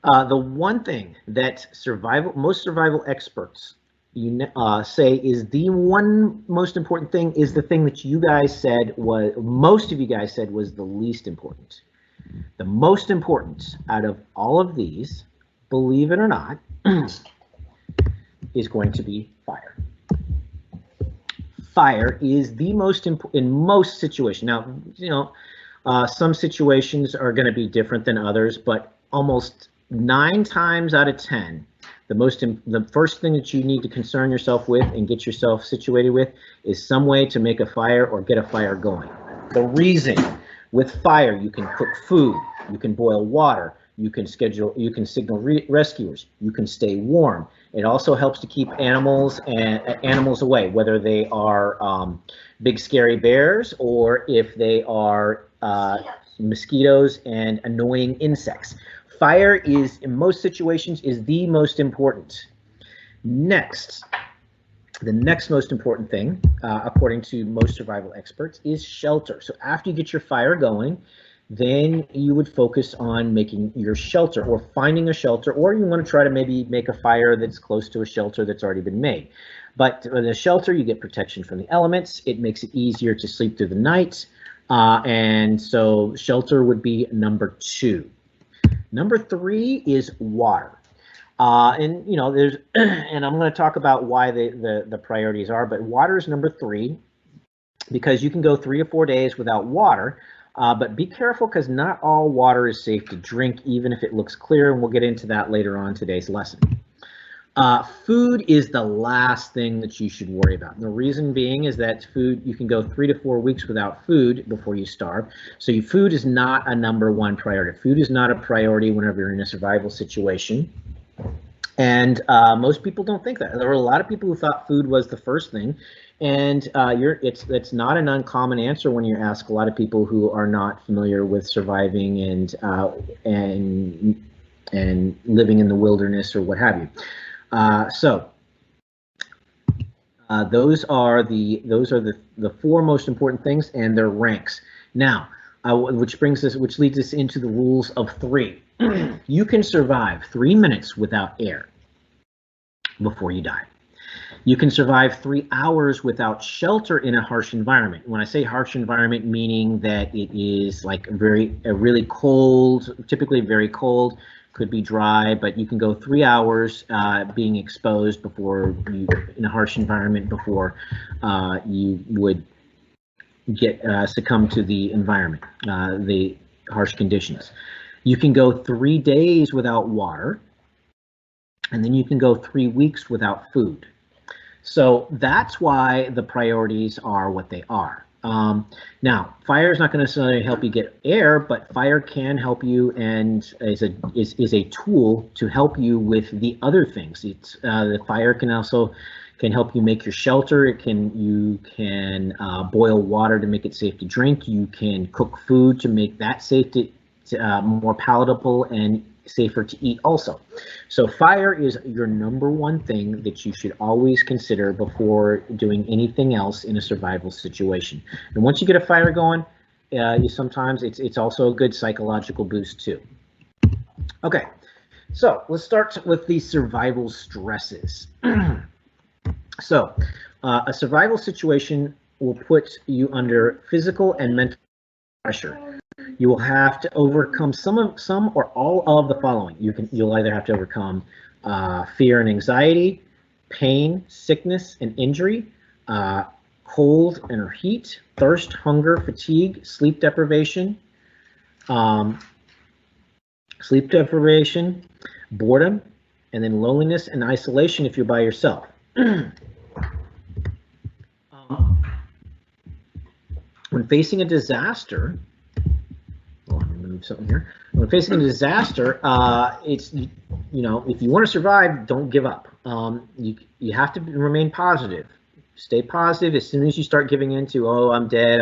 The one thing that most survival experts say is the one most important thing is the thing that you guys said was, most of you guys said was the least important. The most important out of all of these, believe it or not, is going to be fire. Fire is the most important in most situations. Now, you know, some situations are going to be different than others, but almost 9 times out of 10, the first thing that you need to concern yourself with and get yourself situated with is some way to make a fire or get a fire going. The reason with fire, you can cook food, you can boil water, you can signal rescuers, you can stay warm. It also helps to keep animals away, whether they are big scary bears or if they are mosquitoes and annoying insects. Fire is, in most situations, is the most important. Next, the next most important thing, according to most survival experts, is shelter. So after you get your fire going, then you would focus on making your shelter or finding a shelter, or you want to try to maybe make a fire that's close to a shelter that's already been made. But in a shelter, you get protection from the elements. It makes it easier to sleep through the night. And so shelter would be number 2. Number 3 is water. And you know, there's, and I'm going to talk about why the priorities are, but water is number 3 because you can go 3 or 4 days without water. But be careful because not all water is safe to drink, even if it looks clear, and we'll get into that later on in today's lesson. Food is the last thing that you should worry about. And the reason being is that food, you can go 3 to 4 weeks without food before you starve. So your food is not a number 1 priority. Food is not a priority whenever you're in a survival situation. And most people don't think that. There were a lot of people who thought food was the first thing. And it's not an uncommon answer when you ask a lot of people who are not familiar with surviving and living in the wilderness or what have you. Those are the 4 most important things and their ranks. Now, which leads us into the rules of 3. You can survive 3 minutes without air before you die. You can survive 3 hours without shelter in a harsh environment. When I say harsh environment, meaning that it is like really cold, typically very cold, could be dry, but you can go 3 hours being exposed before you, in a harsh environment, before you would get succumb to the environment, the harsh conditions. You can go 3 days without water, and then you can go 3 weeks without food. So that's why the priorities are what they are. Now, fire is not going to necessarily help you get air, but fire can help you and is a tool to help you with the other things. The fire can help you make your shelter. You can boil water to make it safe to drink. You can cook food to make that safe to more palatable and safer to eat also. So fire is your number 1 thing that you should always consider before doing anything else in a survival situation. And once you get a fire going, sometimes it's also a good psychological boost too. Okay, so let's start with the survival stresses. So a survival situation will put you under physical and mental pressure. You will have to overcome some or all of the following. You'll either have to overcome fear and anxiety, pain, sickness and injury, cold and heat, thirst, hunger, fatigue, sleep deprivation, boredom, and then loneliness and isolation if you're by yourself. When facing a disaster, something here. When facing a disaster, it's, you know, if you want to survive, don't give up. You have to remain positive. Stay positive. As soon as you start giving into, oh, I'm dead,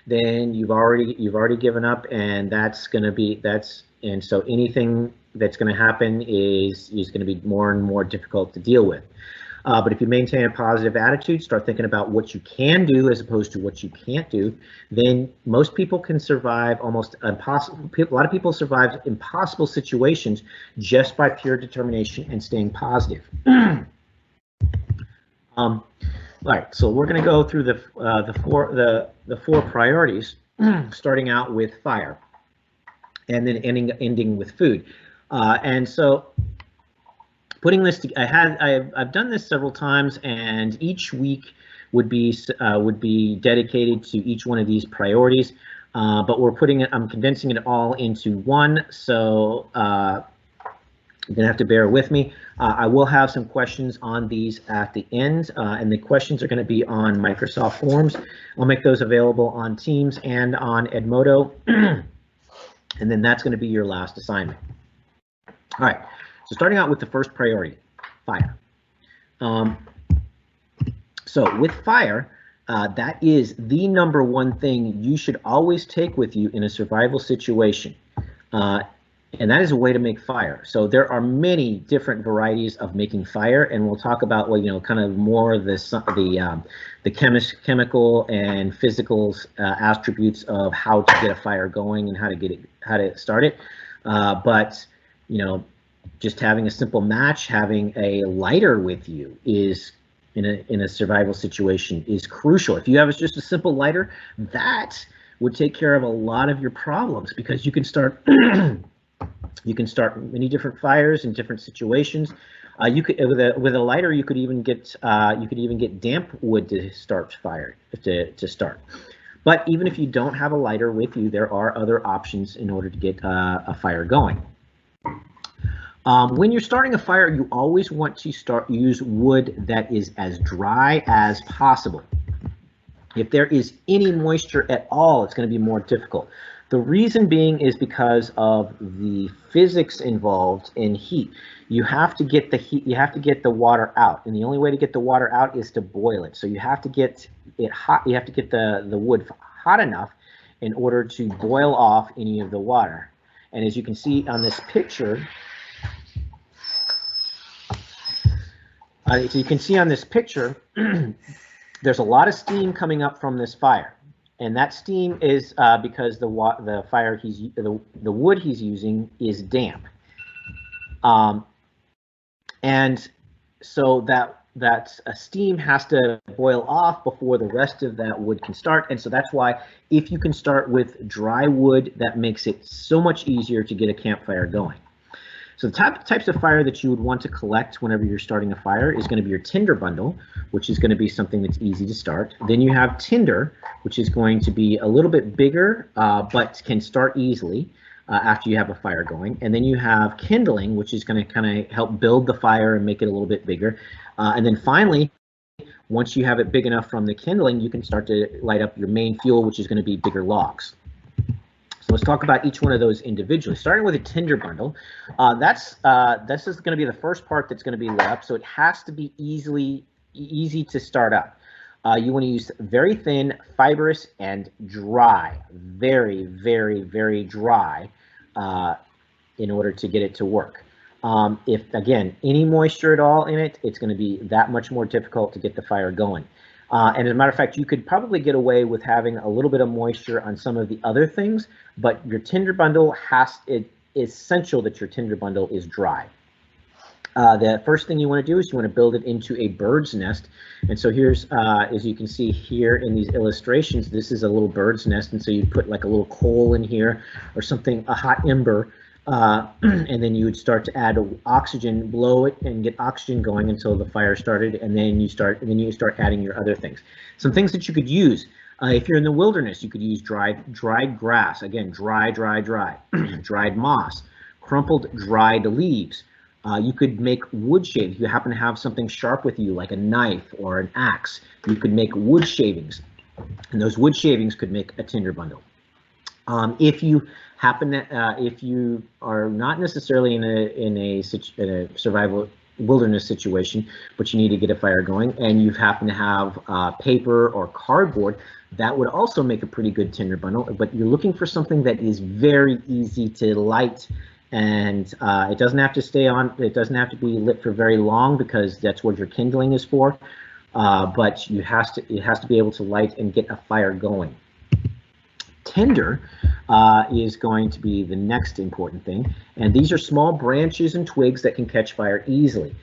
then you've already given up, and and so anything that's going to happen is going to be more and more difficult to deal with. But if you maintain a positive attitude, start thinking about what you can do as opposed to what you can't do, then most people can survive almost impossible. A lot of people survive impossible situations just by pure determination and staying positive. All right, so we're going to go through the four priorities, starting out with fire, and then ending with food. And so, putting this, I've done this several times, and each week would be dedicated to each one of these priorities. But I'm condensing it all into one. So you're gonna have to bear with me. I will have some questions on these at the end, and the questions are going to be on Microsoft Forms. I'll make those available on Teams and on Edmodo, and then that's going to be your last assignment. All right, so starting out with the first priority, fire. So with fire, that is the number one thing you should always take with you in a survival situation. And that is a way to make fire. So there are many different varieties of making fire, and we'll talk about, well, you know, kind of more of the chemical and physical attributes of how to get a fire going and how to start it. But you know, just having a simple match, having a lighter with you is in a survival situation is crucial. If you have just a simple lighter, that would take care of a lot of your problems, because you can start. You can start many different fires in different situations. You could with a lighter, you could even get damp wood to start fire to start. But even if you don't have a lighter with you, there are other options in order to get a fire going. When you're starting a fire, you always want to use wood that is as dry as possible. If there is any moisture at all, it's going to be more difficult. The reason being is because of the physics involved in heat. You have to get the heat, you have to get the water out, and the only way to get the water out is to boil it. So you have to get it hot, you have to get the wood hot enough in order to boil off any of the water. And as you can see on this picture, there's a lot of steam coming up from this fire. And that steam is because the wood he's using is damp, and so that steam has to boil off before the rest of that wood can start. And so that's why if you can start with dry wood, that makes it so much easier to get a campfire going. So the types of fire that you would want to collect whenever you're starting a fire is going to be your tinder bundle, which is going to be something that's easy to start. Then you have tinder, which is going to be a little bit bigger, but can start easily after you have a fire going. And then you have kindling, which is going to kind of help build the fire and make it a little bit bigger. And then finally, once you have it big enough from the kindling, you can start to light up your main fuel, which is going to be bigger logs. So let's talk about each one of those individually. Starting with a tinder bundle, this is going to be the first part that's going to be lit up, so it has to be easy to start up. You want to use very thin, fibrous, and dry, very, very, very dry, in order to get it to work. If, again, any moisture at all in it, it's going to be that much more difficult to get the fire going. And as a matter of fact, you could probably get away with having a little bit of moisture on some of the other things, but your tinder bundle it's essential that your tinder bundle is dry. The first thing you want to do is you want to build it into a bird's nest. And so here's, as you can see here in these illustrations, this is a little bird's nest. And so you put like a little coal in here or something, a hot ember, and then you would start to add oxygen, blow it and get oxygen going until the fire started, and then you start adding your other things. Some things that you could use if you're in the wilderness, you could use dried grass, again, dried moss, crumpled dried leaves. You could make wood shavings. If you happen to have something sharp with you, like a knife or an axe, you could make wood shavings, and those wood shavings could make a tinder bundle. If you are not necessarily in a survival wilderness situation, but you need to get a fire going, and you happen to have paper or cardboard, that would also make a pretty good tinder bundle. But you're looking for something that is very easy to light and it doesn't have to stay on. It doesn't have to be lit for very long because that's what your kindling is for. But it has to be able to light and get a fire going. Tinder is going to be the next important thing, and these are small branches and twigs that can catch fire easily.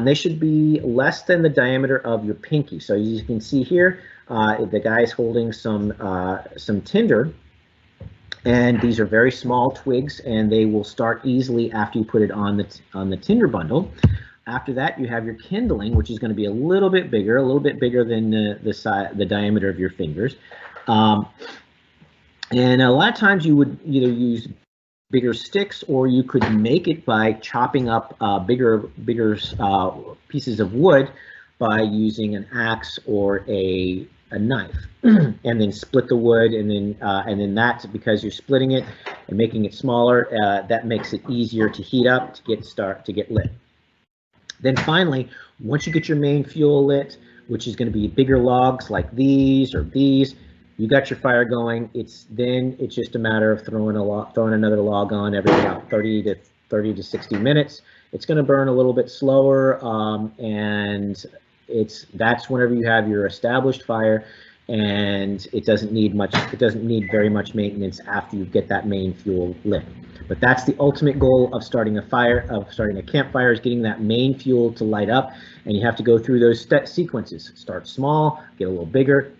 They should be less than the diameter of your pinky. So as you can see here, the guy is holding some tinder, and these are very small twigs, and they will start easily after you put it on the tinder bundle. After that, you have your kindling, which is going to be a little bit bigger than the diameter of your fingers. And a lot of times you would either use bigger sticks, or you could make it by chopping up bigger pieces of wood by using an axe or a knife, and then split the wood, and then that's because you're splitting it and making it smaller. That makes it easier to heat up to get lit. Then finally, once you get your main fuel lit, which is going to be bigger logs like these or these, you got your fire going. It's just a matter of throwing another log on every about 30 to 60 minutes. It's going to burn a little bit slower, and that's whenever you have your established fire, and it doesn't need very much maintenance after you get that main fuel lit. But that's the ultimate goal of starting a campfire, is getting that main fuel to light up, and you have to go through those sequences. Start small, get a little bigger,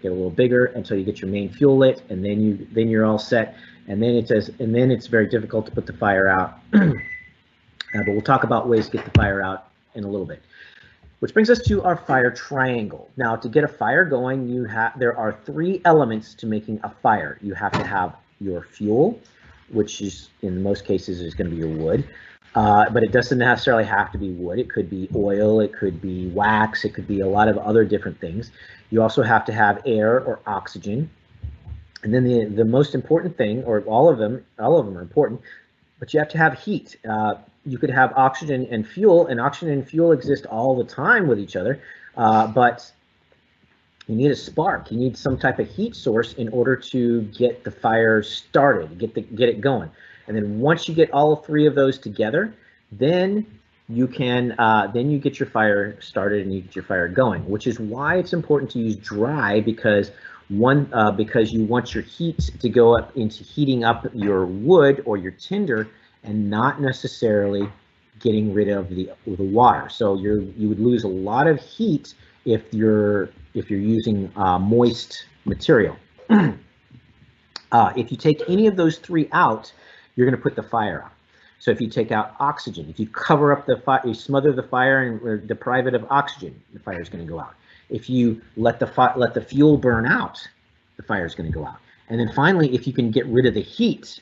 until you get your main fuel lit, and then you're all set. And then it's very difficult to put the fire out. But we'll talk about ways to get the fire out in a little bit. Which brings us to our fire triangle. Now, to get a fire going, there are 3 elements to making a fire. You have to have your fuel, which is in most cases is going to be your wood, but it doesn't necessarily have to be wood. It could be oil, it could be wax, it could be a lot of other different things. You also have to have air or oxygen, and then the most important thing, or all of them are important, but you have to have heat. You could have oxygen and fuel, and oxygen and fuel exist all the time with each other, but you need a spark. You need some type of heat source in order to get the fire started, get it going. And then once you get all 3 of those together, then you get your fire started and you get your fire going. Which is why it's important to use dry, because you want your heat to go up into heating up your wood or your tinder, and not necessarily getting rid of the water. So you would lose a lot of heat if you're using moist material. If you take any of those 3 out, you're going to put the fire out. So if you take out oxygen, if you cover up the fire, you smother the fire and deprive it of oxygen, the fire is going to go out. If you let the fuel burn out, the fire is going to go out. And then finally, if you can get rid of the heat,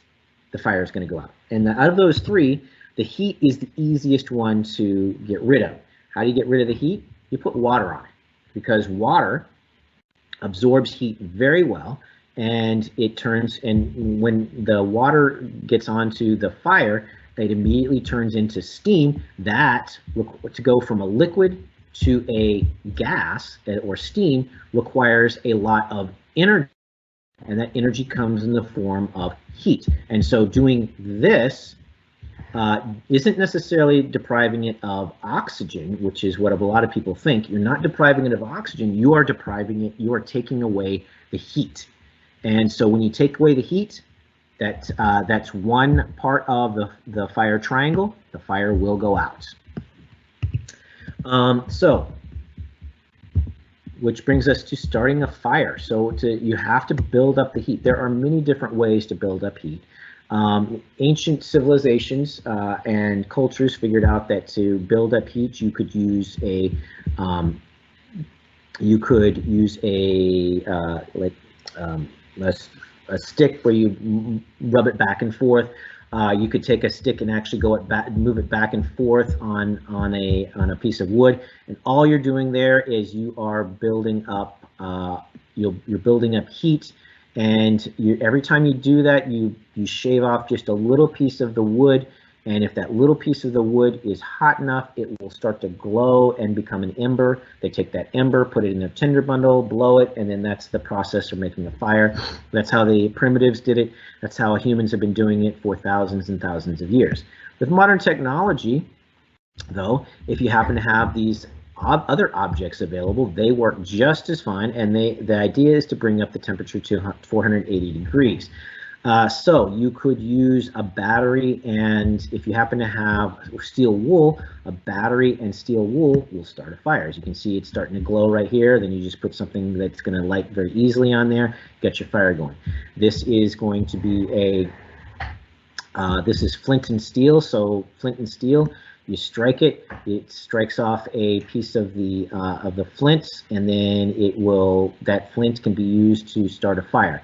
the fire is going to go out. And out of those 3, the heat is the easiest one to get rid of. How do you get rid of the heat? You put water on it, because water absorbs heat very well, and when the water gets onto the fire, it immediately turns into steam. That, to go from a liquid to a gas or steam, requires a lot of energy, and that energy comes in the form of heat. And so doing this isn't necessarily depriving it of oxygen, which is what a lot of people think. You're not depriving it of oxygen, you are taking away the heat. And so when you take away the heat, that's one part of the fire triangle. The fire will go out. Which brings us to starting a fire. So you have to build up the heat. There are many different ways to build up heat. Ancient civilizations and cultures figured out that to build up heat, you could use a stick where you rub it back and forth. You could take a stick and actually move it back and forth on a piece of wood, and all you're doing there is you are building up you're building up heat. And every time you do that, you shave off just a little piece of the wood, and if that little piece of the wood is hot enough, it will start to glow and become an ember. They take that ember, put it in a tinder bundle, blow it, and then that's the process of making a fire. That's how the primitives did it. That's how humans have been doing it for thousands and thousands of years. With modern technology, though, if you happen to have these other objects available, they work just as fine, and the idea is to bring up the temperature to 480 degrees. So you could use a battery, and if you happen to have steel wool, a battery and steel wool will start a fire. As you can see, it's starting to glow right here. Then you just put something that's going to light very easily on there, get your fire going. This is going to be this is flint and steel. So flint and steel, you strike it, it strikes off a piece of the flint, and then that flint can be used to start a fire.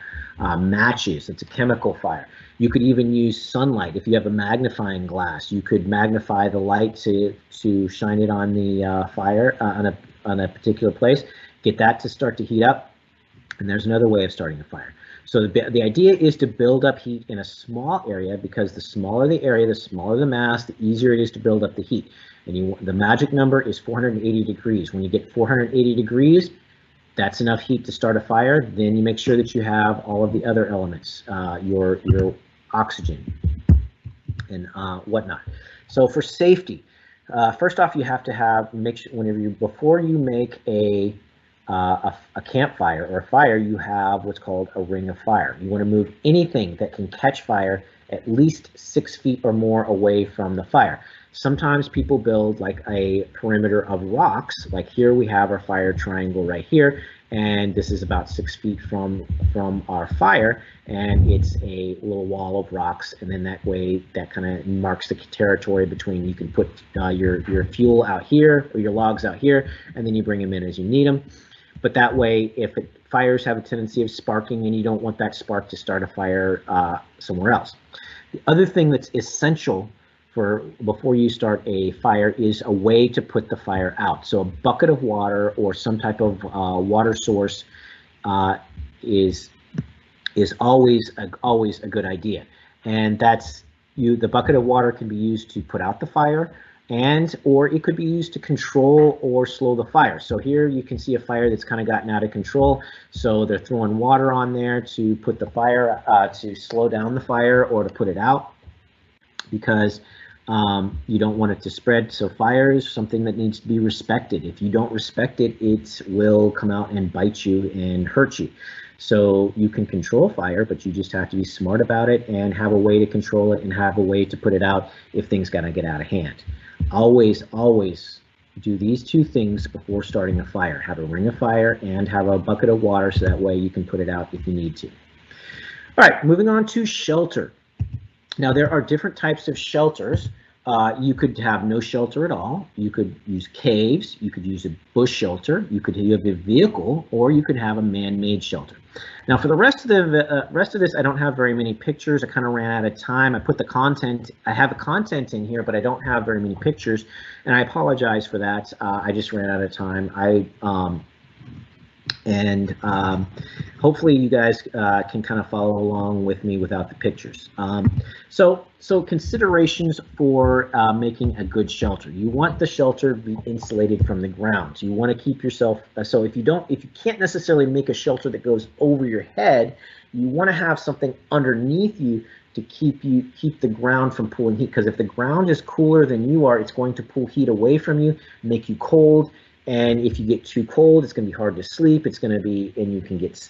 Matches, it's a chemical fire. You could even use sunlight. If you have a magnifying glass, you could magnify the light to shine it on the fire on a particular place, get that to start to heat up, and there's another way of starting a fire. So the idea is to build up heat in a small area, because the smaller the area, the smaller the mass, the easier it is to build up the heat. And the magic number is 480 degrees. When you get 480 degrees, that's enough heat to start a fire. Then you make sure that you have all of the other elements, your oxygen and whatnot. So for safety, first off, you have to make sure before you make a campfire or a fire, you have what's called a ring of fire. You want to move anything that can catch fire at least 6 feet or more away from the fire. Sometimes people build like a perimeter of rocks. Like here we have our fire triangle right here, and this is about 6 feet from our fire, and it's a little wall of rocks, and then that way that kind of marks the territory between. You can put your fuel out here or your logs out here, and then you bring them in as you need them. But that way, if fires have a tendency of sparking, and you don't want that spark to start a fire somewhere else. The other thing that's essential before you start a fire is a way to put the fire out. So a bucket of water or some type of water source is always a good idea. And the bucket of water can be used to put out the fire, or it could be used to control or slow the fire. So here you can see a fire that's kind of gotten out of control. So they're throwing water on there to put the fire, to slow down the fire or to put it out, because you don't want it to spread. So fire is something that needs to be respected. If you don't respect it, it will come out and bite you and hurt you. So you can control fire, but you just have to be smart about it and have a way to control it and have a way to put it out if things gotta get out of hand. Always do these two things before starting a fire. Have a ring of fire and have a bucket of water, so that way you can put it out if you need to. All right, moving on to shelter. Now there are different types of shelters. You could have no shelter at all. You could use caves. You could use a bush shelter. You could have a vehicle, or you could have a man-made shelter. Now for the rest of this, I don't have very many pictures. I kind of ran out of time. I have the content in here, but I don't have very many pictures, and I apologize for that. I just ran out of time. Hopefully you guys can kind of follow along with me without the pictures. So considerations for making a good shelter. You want the shelter to be insulated from the ground. You want to keep yourself, so if you can't necessarily make a shelter that goes over your head, you want to have something underneath you to keep the ground from pulling heat, because if the ground is cooler than you are, it's going to pull heat away from you, make you cold. And if you get too cold, it's going to be hard to sleep.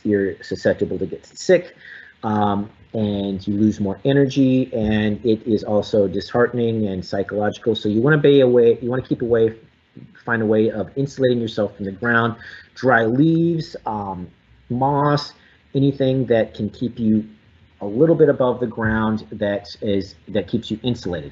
You're susceptible to get sick, and you lose more energy, and it is also disheartening and psychological. So you want to find a way of insulating yourself from the ground. Dry leaves, moss, anything that can keep you a little bit above the ground that keeps you insulated.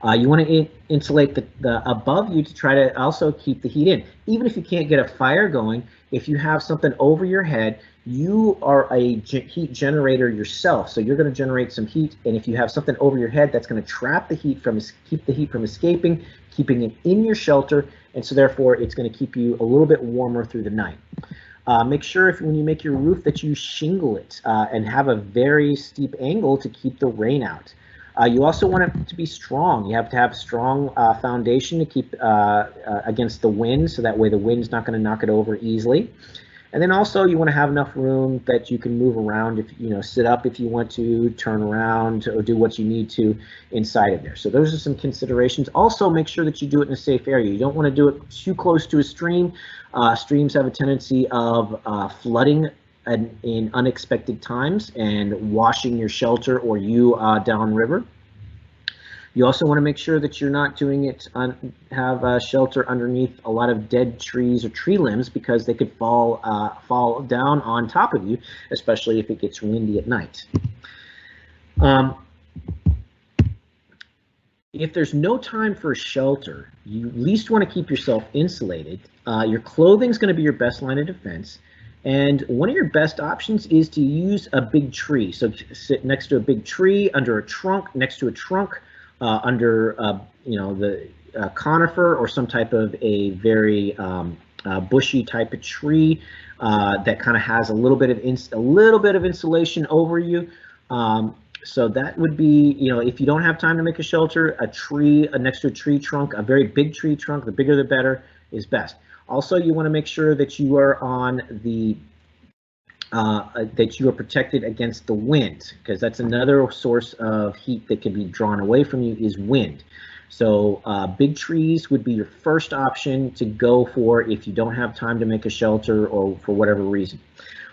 You want to insulate the above you to try to also keep the heat in. Even if you can't get a fire going, if you have something over your head, you are a heat generator yourself. So you're going to generate some heat, and if you have something over your head, that's going to keep the heat from escaping, keeping it in your shelter, and so therefore it's going to keep you a little bit warmer through the night. Make sure when you make your roof that you shingle it and have a very steep angle to keep the rain out. You also want it to be strong. You have to have strong foundation to keep against the wind, so that way the wind's not going to knock it over easily. And then also you want to have enough room that you can move around, if you know, sit up if you want to, turn around, or do what you need to inside of there. So those are some considerations. Also, make sure that you do it in a safe area. You don't want to do it too close to a stream. Streams have a tendency of flooding in unexpected times and washing your shelter or you downriver. You also want to make sure that you're not doing it have a shelter underneath a lot of dead trees or tree limbs, because they could fall down on top of you, especially if it gets windy at night. If there's no time for a shelter, you at least want to keep yourself insulated. Your clothing is going to be your best line of defense. And one of your best options is to use a big tree. So sit next to a big tree, under a trunk, next to a trunk, under you know, the conifer or some type of a very bushy type of tree that kind of has a little bit of insulation over you. So that would be, you know, if you don't have time to make a shelter, a tree next to a tree trunk, a very big tree trunk, the bigger the better, is best. Also, you want to make sure that you are on the that you are protected against the wind, because that's another source of heat that can be drawn away from you, is wind. So big trees would be your first option to go for if you don't have time to make a shelter or for whatever reason.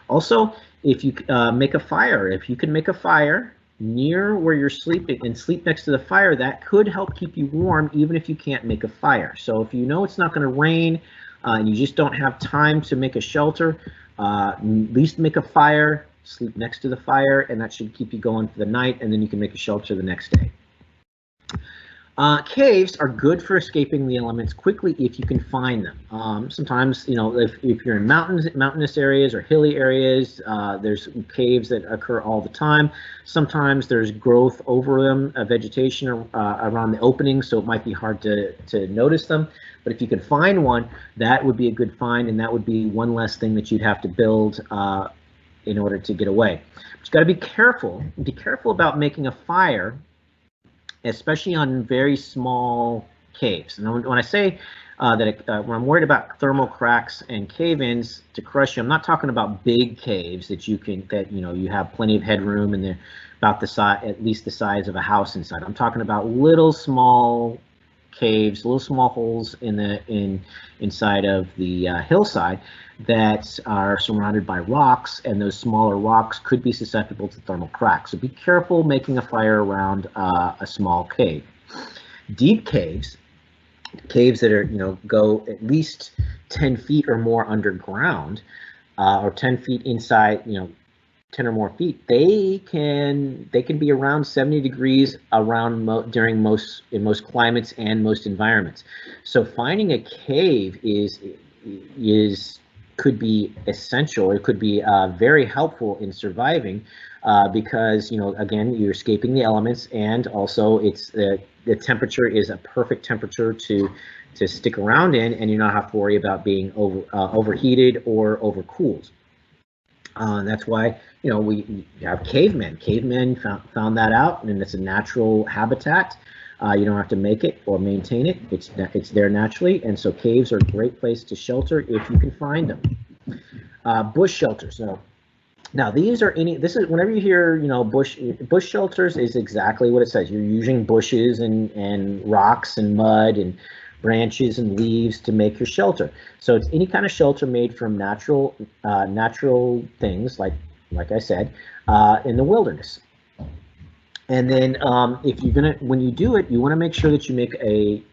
Also, if you make a fire, if you can make a fire near where you're sleeping and sleep next to the fire, that could help keep you warm even if you can't make a fire. So if you know it's not going to rain and you just don't have time to make a shelter, at least make a fire, sleep next to the fire, and that should keep you going for the night, and then you can make a shelter the next day. Caves are good for escaping the elements quickly if you can find them. Sometimes, you know, if you're in mountainous areas or hilly areas, there's caves that occur all the time. Sometimes there's growth over them, vegetation around the openings, so it might be hard to notice them. But if you can find one, that would be a good find, and that would be one less thing that you'd have to build in order to get away. But you got to be careful. Be careful about making a fire, especially on very small caves. And when I say when I'm worried about thermal cracks and cave-ins to crush you, I'm not talking about big caves that you have plenty of headroom and they're about the size, at least the size of a house inside. I'm talking about little small caves, little small holes inside of the hillside that are surrounded by rocks, and those smaller rocks could be susceptible to thermal cracks. So be careful making a fire around a small cave. Deep caves that are, you know, go at least 10 feet or more underground, or 10 feet inside, you know, 10 or more feet, they can be around 70 degrees in most climates and most environments. So finding a cave could be essential. It could be very helpful in surviving because, you know, again, you're escaping the elements, and also it's the temperature is a perfect temperature to stick around in, and you don't have to worry about being overheated or overcooled. That's why, you know, we have cavemen. Cavemen found that out, and it's a natural habitat. You don't have to make it or maintain it. It's there naturally, and so caves are a great place to shelter if you can find them. Bush shelters. Now these are whenever you hear, you know, bush shelters is exactly what it says. You're using bushes and rocks and mud and branches and leaves to make your shelter. So it's any kind of shelter made from natural things, like I said, in the wilderness. And then when you do it, you want to make sure that you make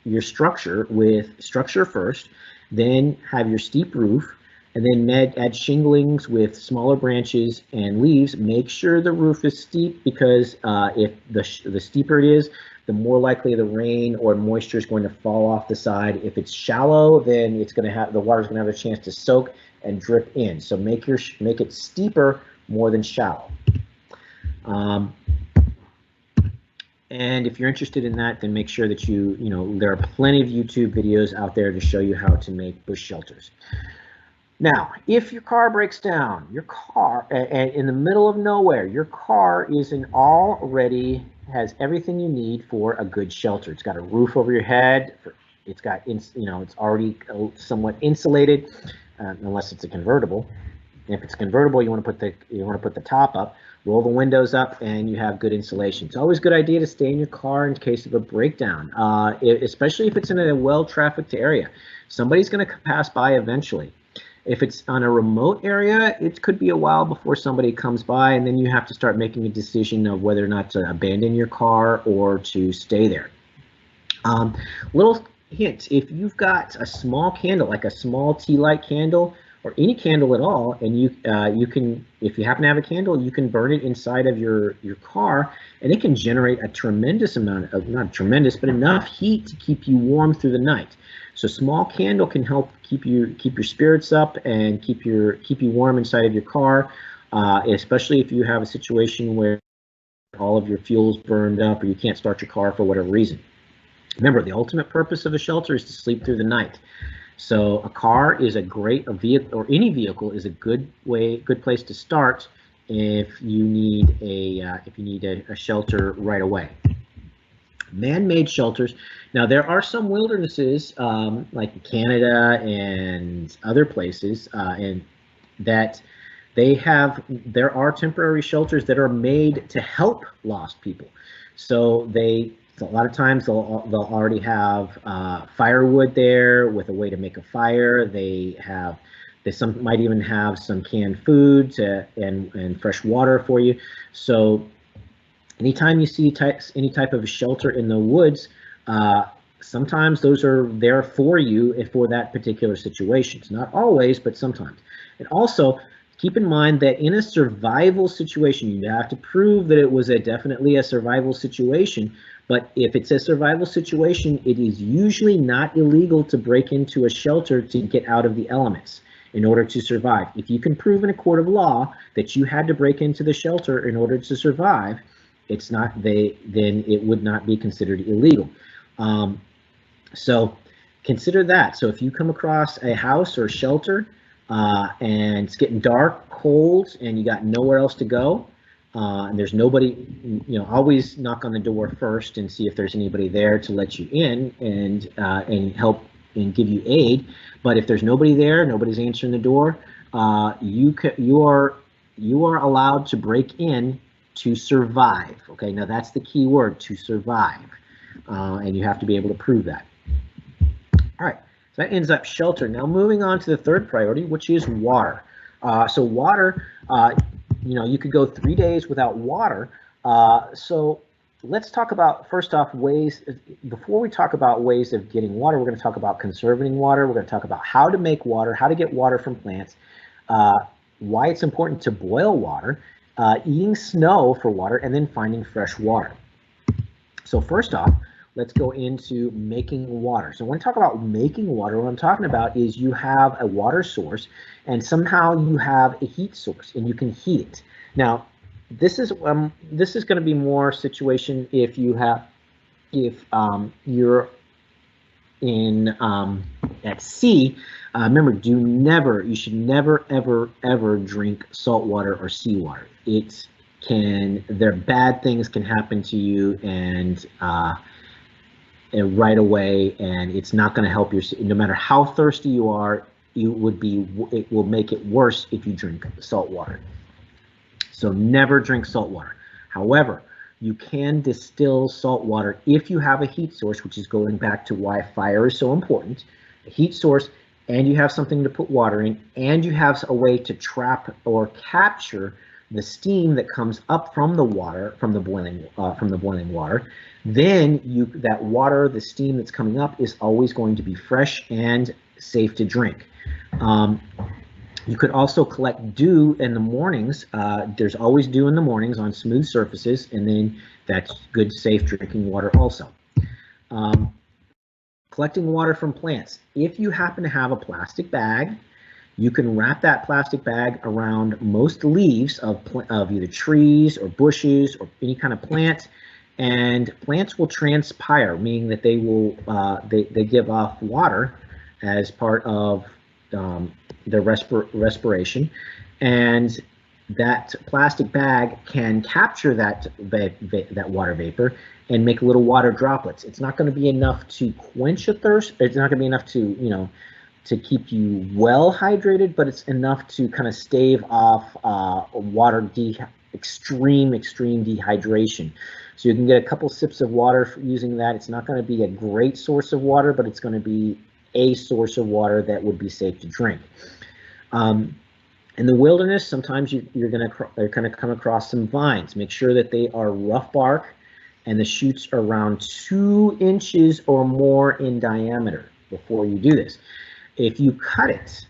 your structure with structure first, then have your steep roof, and then add shinglings with smaller branches and leaves. Make sure the roof is steep, because if the steeper it is, the more likely the rain or moisture is going to fall off the side. If it's shallow, then the water's going to have a chance to soak and drip in. So make it steeper more than shallow. And if you're interested in that, then make sure that there are plenty of YouTube videos out there to show you how to make bush shelters. Now, if your car breaks down, in the middle of nowhere, your car has everything you need for a good shelter. It's got a roof over your head. It's already somewhat insulated, unless it's a convertible. If it's convertible, you want to put the top up, roll the windows up, and you have good insulation. It's always a good idea to stay in your car in case of a breakdown, especially if it's in a well-trafficked area. Somebody's going to pass by eventually. If it's on a remote area, it could be a while before somebody comes by, and then you have to start making a decision of whether or not to abandon your car or to stay there. Little hint, if you've got a small candle, like a small tea light candle, or any candle at all, and you can, if you happen to have a candle, you can burn it inside of your car, and it can generate a tremendous amount of, not tremendous, but enough heat to keep you warm through the night. So small candle can help keep your spirits up and keep you warm inside of your car, especially if you have a situation where all of your fuel's burned up or you can't start your car for whatever reason. Remember, the ultimate purpose of a shelter is to sleep through the night. So a car is a vehicle, or any vehicle is a good place to start if you need a shelter right away. Man-made shelters. Now there are some wildernesses like Canada and other places, and that there are temporary shelters that are made to help lost people. So a lot of times they'll already have firewood there with a way to make a fire. They might even have some canned food and fresh water for you. So anytime you see any type of a shelter in the woods, sometimes those are there for you for that particular situation. It's not always, but sometimes. And also, keep in mind that in a survival situation, you have to prove that it was definitely a survival situation. But if it's a survival situation, it is usually not illegal to break into a shelter to get out of the elements in order to survive. If you can prove in a court of law that you had to break into the shelter in order to survive, then it would not be considered illegal. So consider that. So if you come across a house or a shelter and it's getting dark, cold, and you got nowhere else to go, and there's nobody, always knock on the door first and see if there's anybody there to let you in and help and give you aid. But if there's nobody there, nobody's answering the door, you are allowed to break in to survive. Okay, now that's the key word, to survive, and you have to be able to prove that. All right, so that ends up shelter. Now moving on to the third priority, which is water. So water, you could go 3 days without water. So let's talk about, first off, ways. Before we talk about ways of getting water, we're going to talk about conserving water. We're going to talk about how to make water, how to get water from plants, why it's important to boil water, eating snow for water, and then finding fresh water. So first off, let's go into making water. So when I talk about making water, what I'm talking about is you have a water source and somehow you have a heat source and you can heat it. Now, this is going to be more situation if you're in at sea. Remember, you should never, ever drink salt water or seawater. Bad things can happen to you and right away, and it's not going to help you. No matter how thirsty you are, it will make it worse if you drink salt water. So never drink salt water. However, you can distill salt water if you have a heat source, which is going back to why fire is so important. A heat source, and you have something to put water in, and you have a way to trap or capture the steam that comes up from the water, from the boiling water. Then that water, the steam that's coming up, is always going to be fresh and safe to drink. You could also collect dew in the mornings. There's always dew in the mornings on smooth surfaces, and then that's good, safe drinking water also. Collecting water from plants. If you happen to have a plastic bag, you can wrap that plastic bag around most leaves of either trees or bushes or any kind of plant, and plants will transpire, meaning that they will they give off water as part of their respiration, and that plastic bag can capture that water vapor and make little water droplets. It's not going to be enough to quench a thirst. It's not going to be enough to to keep you well hydrated, but it's enough to kind of stave off extreme dehydration. So you can get a couple sips of water using that. It's not going to be a great source of water, but it's going to be a source of water that would be safe to drink. In the wilderness, sometimes you're going to come across some vines. Make sure that they are rough bark and the shoots are around 2 inches or more in diameter before you do this. If you cut it,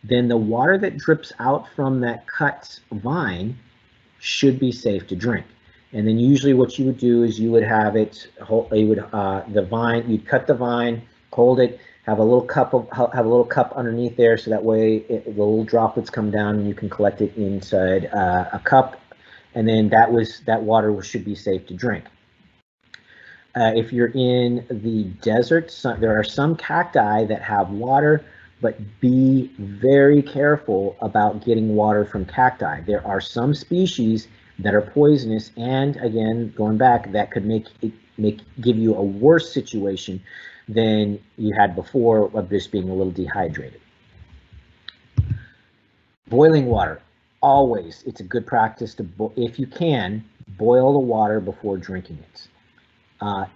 then the water that drips out from that cut vine should be safe to drink. And then usually what you would do is you would have it, you'd cut the vine, hold it, have a little cup underneath there, so that way the little droplets come down and you can collect it inside a cup, and then that water should be safe to drink. If you're in the desert, there are some cacti that have water, but be very careful about getting water from cacti. There are some species that are poisonous, and again, going back, that could give you a worse situation than you had before of just being a little dehydrated. Boiling water, always, it's a good practice to, if you can, boil the water before drinking it.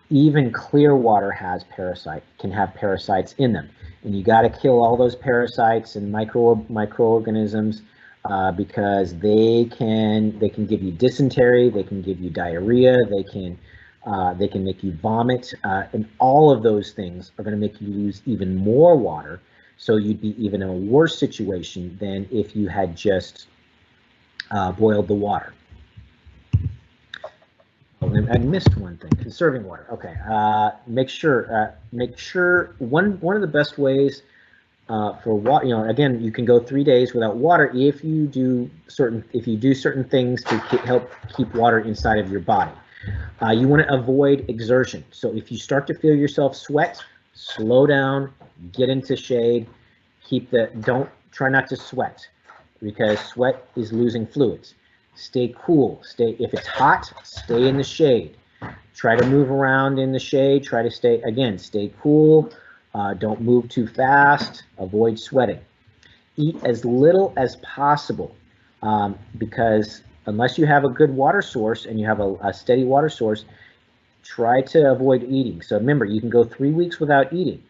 Even clear water can have parasites in them, and you got to kill all those parasites and microorganisms because they can give you dysentery, they can give you diarrhea, they can make you vomit, and all of those things are going to make you lose even more water. So you'd be even in a worse situation than if you had just boiled the water. Oh, I missed one thing. Conserving water. Okay. Make sure one of the best ways for water. Again, you can go 3 days without water if you do certain things to help keep water inside of your body. You want to avoid exertion. So if you start to feel yourself sweat, slow down, get into shade. Try not to sweat, because sweat is losing fluids. Stay cool. If it's hot, stay in the shade. Try to move around in the shade. Try to stay cool. Don't move too fast. Avoid sweating. Eat as little as possible, because unless you have a good water source and you have a steady water source, try to avoid eating. So remember, you can go 3 weeks without eating.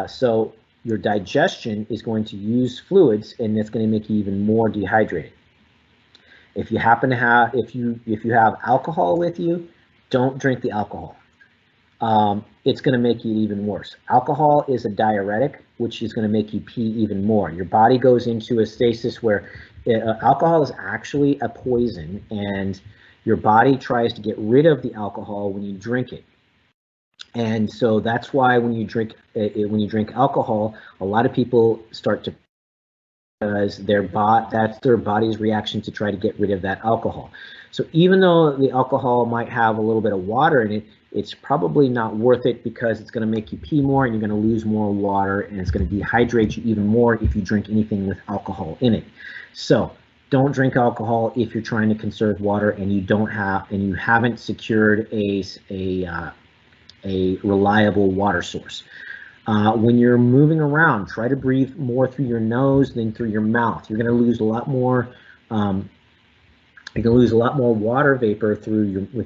So your digestion is going to use fluids, and that's going to make you even more dehydrated. If you happen to have, if you have alcohol with you, don't drink the alcohol. It's going to make you even worse. Alcohol is a diuretic, which is going to make you pee even more. Your body goes into a stasis where alcohol is actually a poison, and your body tries to get rid of the alcohol when you drink it. And so that's why when you drink alcohol, a lot of people start to, because that's their body's reaction to try to get rid of that alcohol. So even though the alcohol might have a little bit of water in it, it's probably not worth it, because it's going to make you pee more and you're going to lose more water, and it's going to dehydrate you even more if you drink anything with alcohol in it. So don't drink alcohol if you're trying to conserve water and you haven't secured a reliable water source. When you're moving around, try to breathe more through your nose than through your mouth. You're going to lose a lot more. You can lose a lot more water vapor if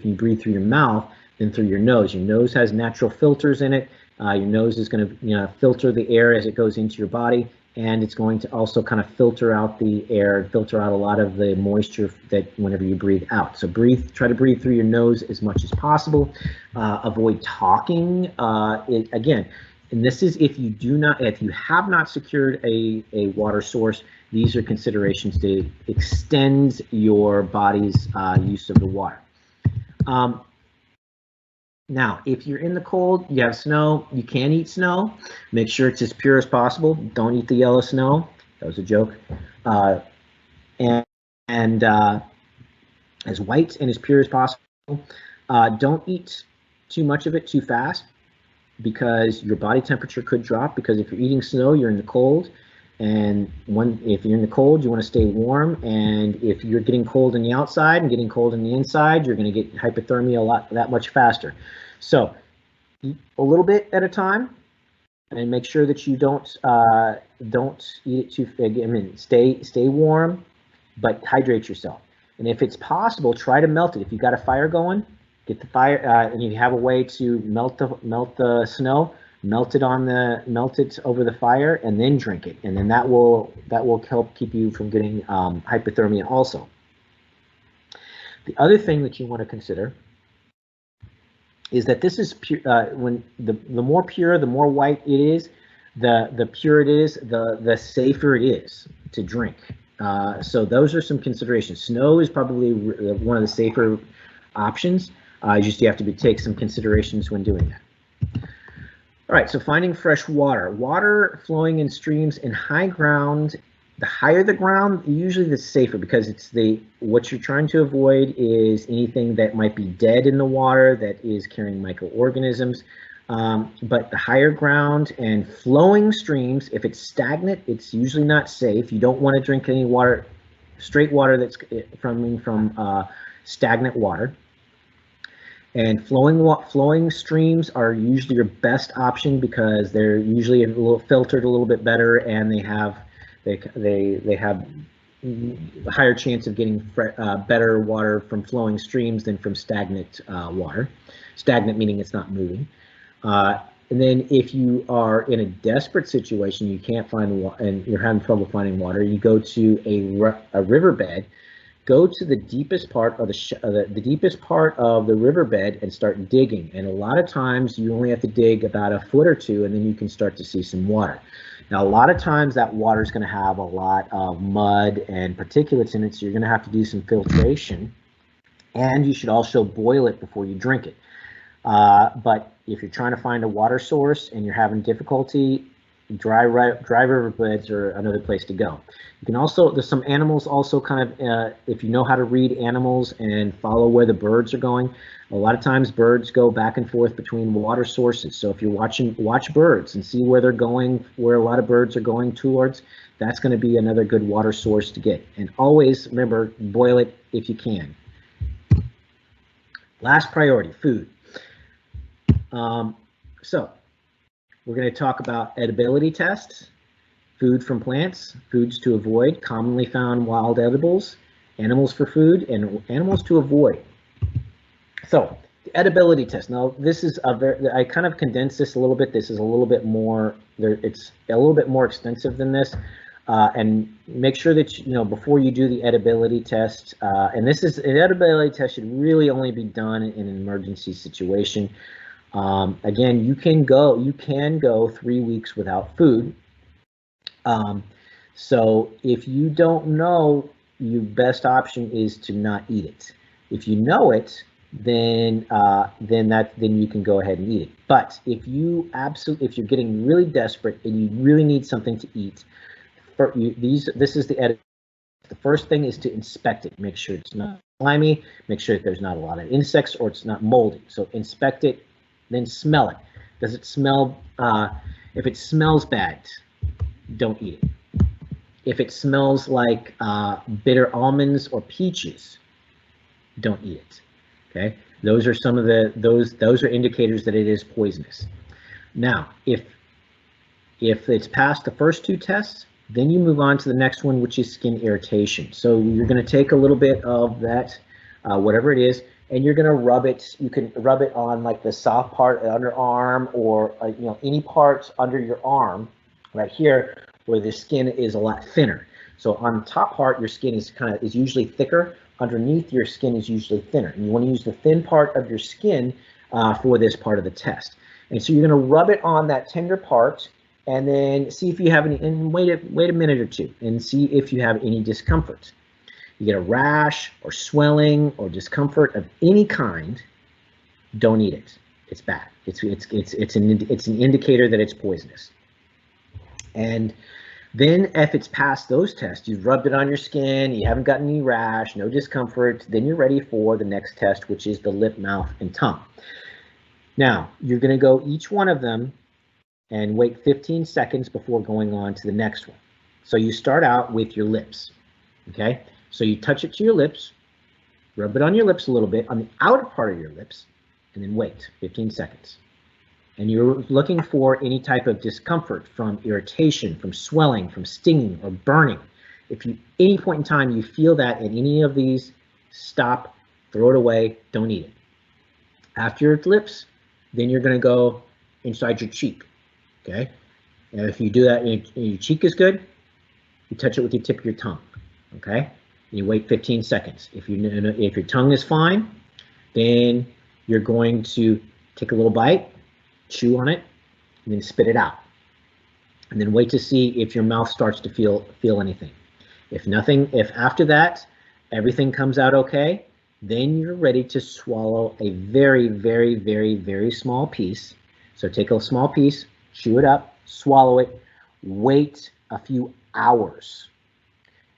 you breathe through your mouth than through your nose. Your nose has natural filters in it. Your nose is going to filter the air as it goes into your body, and it's going to also kind of filter out the air, filter out a lot of the moisture that whenever you breathe out. So try to breathe through your nose as much as possible. Avoid talking. Again, and this is if you have not secured a water source. These are considerations to extend your body's use of the water. Now, if you're in the cold, you have snow, you can eat snow. Make sure it's as pure as possible. Don't eat the yellow snow. That was a joke. And as white and as pure as possible. Don't eat too much of it too fast, because your body temperature could drop, because if you're eating snow, you're in the cold. And if you're in the cold, you want to stay warm. And if you're getting cold on the outside and getting cold on the inside, you're going to get hypothermia that much faster. So eat a little bit at a time. and make sure that you don't eat it too. I mean, stay warm, but hydrate yourself. And if it's possible, try to melt it. If you've got a fire going, get the fire, and you have a way to melt the snow, melt it over the fire, and then drink it. And then that will help keep you from getting hypothermia also. The other thing that you want to consider is that this is pure, when the more pure, the more white it is, the purer it is, the safer it is to drink. So those are some considerations. Snow is probably one of the safer options. You have to take some considerations when doing that. All right, so finding fresh water. Water flowing in streams in high ground. The higher the ground, usually the safer, because what you're trying to avoid is anything that might be dead in the water that is carrying microorganisms. But the higher ground and flowing streams, if it's stagnant, it's usually not safe. You don't want to drink any water, straight water that's coming from stagnant water. And flowing streams are usually your best option because they're usually a little filtered a little bit better, and they have a higher chance of getting better water from flowing streams than from stagnant water. Stagnant meaning it's not moving. And then if you are in a desperate situation, you can't find water and you're having trouble finding water, you go to a riverbed. Go to the deepest part of the deepest part of the riverbed and start digging. And a lot of times you only have to dig about a foot or two, and then you can start to see some water. Now, a lot of times that water is going to have a lot of mud and particulates in it, so you're going to have to do some filtration. And you should also boil it before you drink it. But if you're trying to find a water source and you're having difficulty, dry riverbeds are another place to go. You can also, there's some animals also kind of, if you know how to read animals and follow where the birds are going, a lot of times birds go back and forth between water sources. So if you're watch birds and see where they're going, where a lot of birds are going towards, that's going to be another good water source to get. And always remember, boil it if you can. Last priority, food. So we're going to talk about edibility tests, food from plants, foods to avoid, commonly found wild edibles, animals for food, and animals to avoid. So the edibility test. Now this is I kind of condensed this a little bit. This is a little bit more, it's a little bit more extensive than this. And make sure that, before you do the edibility test, and an edibility test should really only be done in an emergency situation. Again, you can go 3 weeks without food. So if you don't know, your best option is to not eat it. If you know it, then you can go ahead and eat it. But if you're getting really desperate and you really need something to eat, this is the edit. The first thing is to inspect it. Make sure it's not slimy. Make sure that there's not a lot of insects or it's not moldy. So inspect it. Then smell it. Does it smell? If it smells bad, don't eat it. If it smells like bitter almonds or peaches, don't eat it. Okay, those are some of those are indicators that it is poisonous. Now, if it's passed the first two tests, then you move on to the next one, which is skin irritation. So you're going to take a little bit of that, whatever it is, and you're going to rub it. You can rub it on like the soft part of the underarm, or any parts under your arm, right here, where the skin is a lot thinner. So on the top part, your skin is usually thicker. Underneath, your skin is usually thinner. And you want to use the thin part of your skin for this part of the test. And so you're going to rub it on that tender part, and then see if you have any. And wait a minute or two, and see if you have any discomfort. You get a rash or swelling or discomfort of any kind, don't eat it. It's bad. It's an indicator that it's poisonous. And then if it's passed those tests, you've rubbed it on your skin, you haven't gotten any rash, no discomfort, then you're ready for the next test, which is the lip, mouth, and tongue. Now, you're going to go each one of them and wait 15 seconds before going on to the next one. So you start out with your lips, okay? So you touch it to your lips, rub it on your lips a little bit, on the outer part of your lips, and then wait 15 seconds. and you're looking for any type of discomfort from irritation, from swelling, from stinging or burning, if you any point in time you feel that in any of these, stop, throw it away, don't eat it. After your lips, then you're going to go inside your cheek. Okay, and if you do that and your cheek is good, you touch it with your tip of your tongue. Okay, and you wait 15 seconds. If your tongue is fine, then you're going to take a little bite, chew on it, and then spit it out. And then wait to see if your mouth starts to feel anything. If after that everything comes out okay, then you're ready to swallow a very, very, very, very small piece. So take a small piece, chew it up, swallow it, wait a few hours,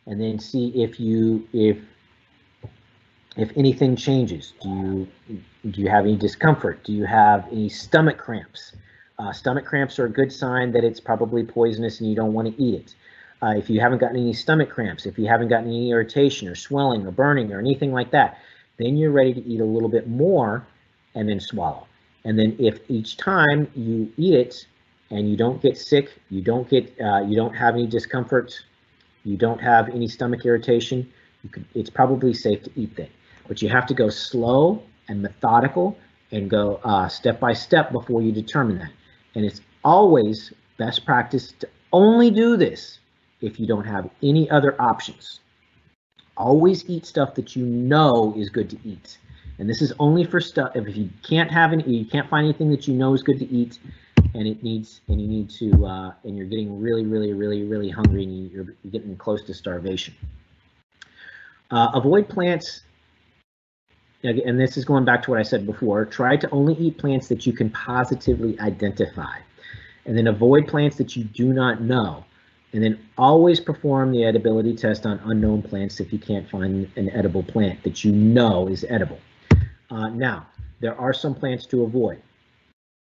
and then see if anything changes. Do you have any discomfort? Do you have any stomach cramps? Stomach cramps are a good sign that it's probably poisonous and you don't want to eat it. If you haven't gotten any stomach cramps, if you haven't gotten any irritation or swelling or burning or anything like that, then you're ready to eat a little bit more and then swallow. And then if each time you eat it and you don't get sick, you don't have any discomfort, you don't have any stomach irritation, it's probably safe to eat that. But you have to go slow and methodical and go step by step before you determine that. And it's always best practice to only do this if you don't have any other options. Always eat stuff that you know is good to eat. And this is only for stuff if you can't find anything that you know is good to eat, and you're getting really, really, really, really hungry, and you're getting close to starvation. Avoid plants, and this is going back to what I said before. Try to only eat plants that you can positively identify, and then avoid plants that you do not know. And then always perform the edibility test on unknown plants if you can't find an edible plant that you know is edible. Now, there are some plants to avoid.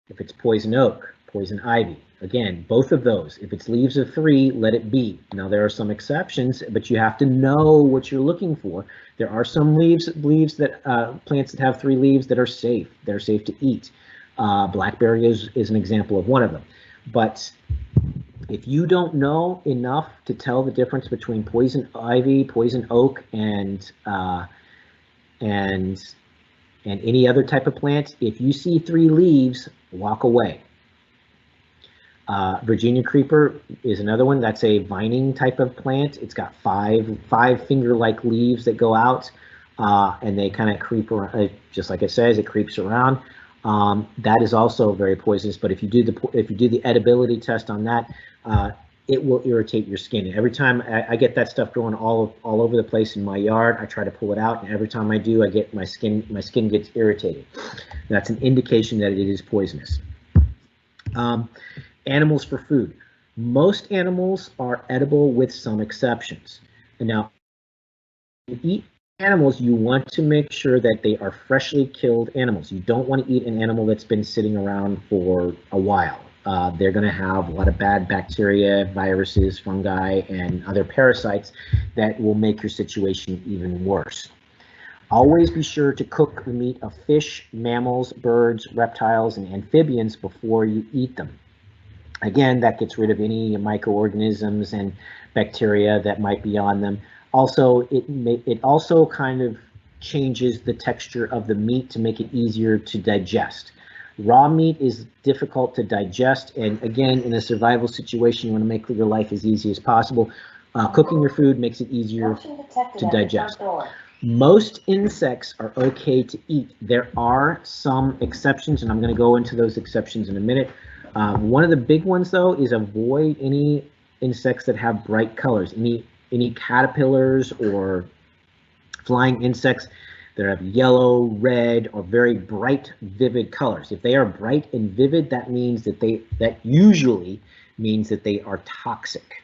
If it's poison oak, poison ivy, again, both of those, if it's leaves of 3, let it be. Now, there are some exceptions, but you have to know what you're looking for. There are some plants that have 3 leaves that are safe. They're safe to eat. Blackberry is an example of one of them. But if you don't know enough to tell the difference between poison ivy, poison oak, and any other type of plant, if you see 3 leaves, walk away. Virginia creeper is another one. That's a vining type of plant. It's got 5 finger-like leaves that go out, and they kind of creep around, just like it says, it creeps around. That is also very poisonous. But if you do the edibility test on that, it will irritate your skin. Every time I get that stuff growing all over the place in my yard, I try to pull it out, and every time I do, I get my skin gets irritated. That's an indication that it is poisonous. Animals for food. Most animals are edible with some exceptions. And now, when you eat animals, you want to make sure that they are freshly killed animals. You don't want to eat an animal that's been sitting around for a while. They're going to have a lot of bad bacteria, viruses, fungi, and other parasites that will make your situation even worse. Always be sure to cook the meat of fish, mammals, birds, reptiles, and amphibians before you eat them. Again, that gets rid of any microorganisms and bacteria that might be on them. Also, it also kind of changes the texture of the meat to make it easier to digest. Raw meat is difficult to digest, and again, in a survival situation, you want to make your life as easy as possible. Cooking your food makes it easier to digest. Most insects are okay to eat. There are some exceptions, and I'm going to go into those exceptions in a minute. One of the big ones, though, is avoid any insects that have bright colors. Any caterpillars or flying insects that have yellow, red, or very bright, vivid colors. If they are bright and vivid, that means that usually means that they are toxic,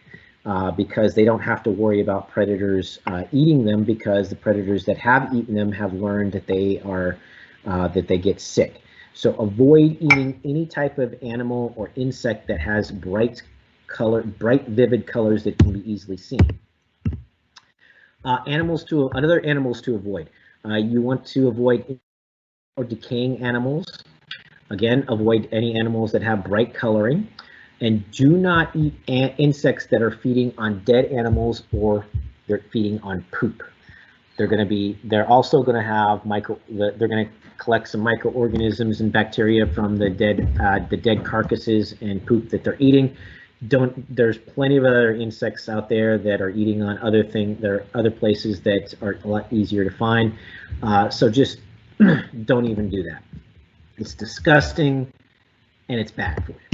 because they don't have to worry about predators eating them, because the predators that have eaten them have learned that they get sick. So avoid eating any type of animal or insect that has bright, vivid colors that can be easily seen. Other animals to avoid. You want to avoid or decaying animals. Again, avoid any animals that have bright coloring, and do not eat insects that are feeding on dead animals or they're feeding on poop. They're also going to have they're going to collect some microorganisms and bacteria from the dead carcasses and poop that they're eating. There's plenty of other insects out there that are eating on other things. There are other places that are a lot easier to find. So just don't even do that. It's disgusting and it's bad for you.